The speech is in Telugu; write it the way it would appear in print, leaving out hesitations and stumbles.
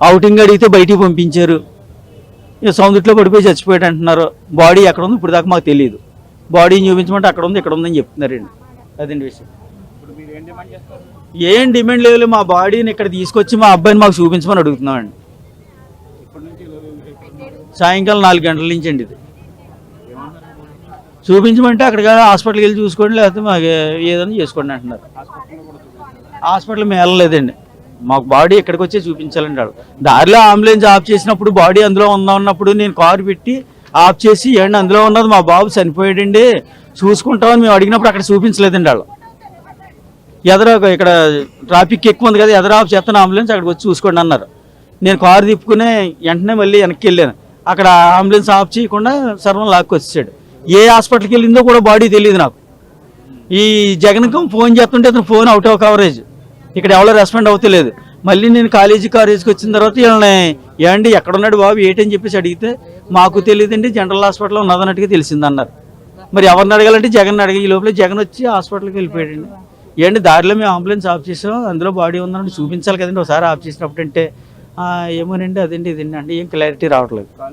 అవుటింగ్ అడిగితే బయటికి పంపించారు. ఇక సముద్రంలో పడిపోయి చచ్చిపోయాడు అంటున్నారు. బాడీ ఎక్కడ ఉంది ఇప్పుడు దాకా మాకు తెలియదు. బాడీని చూపించమంటే అక్కడ ఉంది ఇక్కడ ఉందని చెప్తున్నారండి. అదండి విషయం. ఏం డిమాండ్ లేదు, మా బాడీని ఇక్కడ తీసుకొచ్చి మా అబ్బాయిని మాకు చూపించమని అడుగుతున్నామండి. సాయంకాలం 4 గంటల నుంచి అండి ఇది. చూపించమంటే అక్కడికి హాస్పిటల్కి వెళ్ళి చూసుకోండి, లేకపోతే మాకు ఏదైనా చేసుకోండి అంటున్నారు. హాస్పిటల్ మేము వెళ్ళలేదండి, మాకు బాడీ ఇక్కడికి వచ్చి చూపించాలండి. వాళ్ళు దారిలో అంబులెన్స్ ఆఫ్ చేసినప్పుడు బాడీ అందులో ఉన్నప్పుడు నేను కారు పెట్టి ఆఫ్ చేసి ఏంటి అందులో ఉన్నది మా బాబు చనిపోయాడండి చూసుకుంటామని మేము అడిగినప్పుడు అక్కడ చూపించలేదండి. వాళ్ళు ఎదర ఇక్కడ ట్రాఫిక్ ఎక్కువ ఉంది కదా, ఎదర ఆఫ్ చేస్తాను అంబులెన్స్ అక్కడికి వచ్చి చూసుకోండి అన్నారు. నేను కారు తిప్పుకునే వెంటనే మళ్ళీ వెనక్కి వెళ్ళాను. అక్కడ అంబులెన్స్ ఆఫ్ చేయకుండా సర్వం లాక్కి వచ్చేసాడు. ఏ హాస్పిటల్కి వెళ్ళిందో కూడా బాడీ తెలియదు నాకు. ఈ జగన్కి ఫోన్ చేస్తుంటే అతను ఫోన్ అవుట్ ఆఫ్ కవరేజ్, ఇక్కడ ఎవరో రెస్పాండ్ అవుతలేదు. మళ్ళీ నేను కాలేజీకి వచ్చిన తర్వాత వీళ్ళని ఏమండి ఎక్కడున్నాడు బాబు ఏంటని చెప్పేసి అడిగితే మాకు తెలియదండి, జనరల్ హాస్పిటల్లో ఉన్నదన్నట్టుగా తెలిసిందన్నారు. మరి ఎవరిని అడగాలంటే జగన్ అడిగి, ఈ లోపల జగన్ వచ్చి హాస్పిటల్కి వెళ్ళిపోయాడండి. ఏంటి దారిలో మేము అంబులెన్స్ ఆఫ్ చేసాం, అందులో బాడీ ఉందని చూపించాలి కదండి ఒకసారి ఆఫ్ చేసినప్పుడు అంటే ఏమోనండి అదండి ఇదండి అంటే ఏం క్లారిటీ రావట్లేదు.